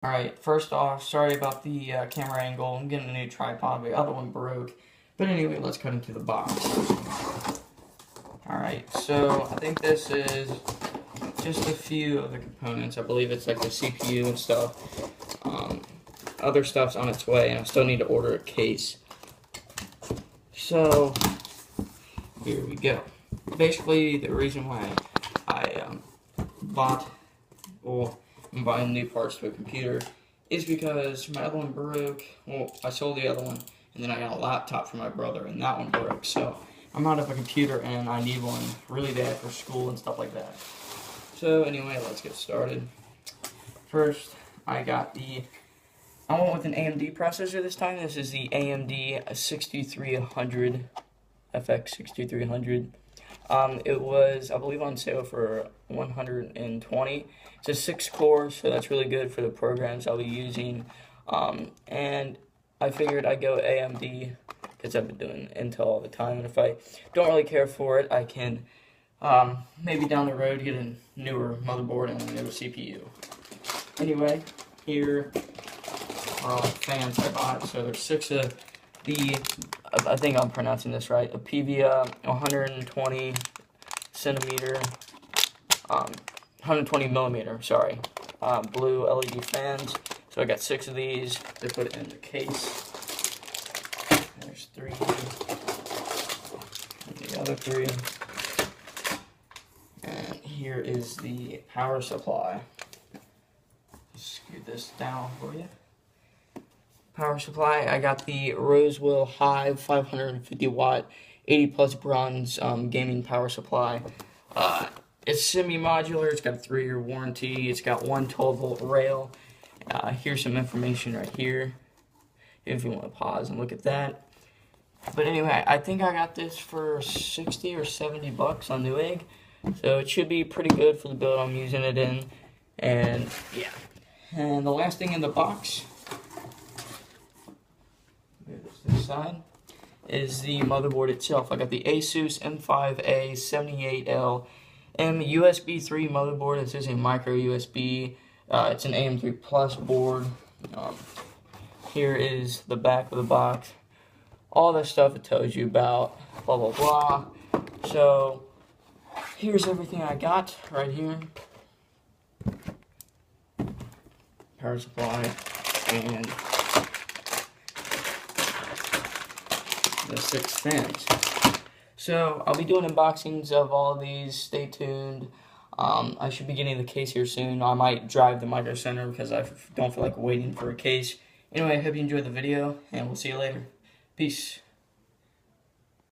Alright, first off, sorry about the camera angle. I'm getting a new tripod, the other one broke. But anyway, let's cut into the box. Alright, so I think this is just a few of the components. I believe it's like the CPU and stuff. Other stuff's on its way, and I still need to order a case. So, here we go. Basically, the reason why I I'm buying new parts to a computer is because my other one broke. Well, I sold the other one, and then I got a laptop for my brother, and that one broke. So I'm out of a computer, and I need one really bad for school and stuff like that. So anyway, let's get started. First, I went with an AMD processor this time. This is the AMD 6300, FX 6300. It was, I believe, on sale for $120. It's a 6-core, so that's really good for the programs I'll be using. And I figured I'd go AMD because I've been doing Intel all the time. And if I don't really care for it, I can maybe down the road get a newer motherboard and a newer CPU. Anyway, here are all the fans I bought. So there's 6 of the, I think I'm pronouncing this right, a PVA 120 centimeter, 120 millimeter, sorry, blue LED fans. So I got 6 of these. They put it in the case. There's 3, and the other 3. And here is the power supply. Scoot this down for you. Power supply, I got the Rosewell Hive 550 watt 80 plus bronze gaming power supply. It's semi-modular. It's got a 3-year warranty. It's got one 12-volt rail. Here's some information right here if you want to pause and look at that. But anyway, I think I got this for 60 or 70 bucks on Newegg, so it should be pretty good for the build I'm using it in. And yeah, and the last thing in the box, this side, is the motherboard itself. I got the Asus M5A 78L USB 3 motherboard. This is a micro USB. It's an AM3 Plus board. Here is the back of the box. All the stuff it tells you about, blah blah blah. So here's everything I got right here. Power supply and the 6 fans. So I'll be doing unboxings of all of these. Stay tuned. I should be getting the case here soon. I might drive the Micro Center because I don't feel like waiting for a case. Anyway, I hope you enjoyed the video, and we'll see you later. Peace.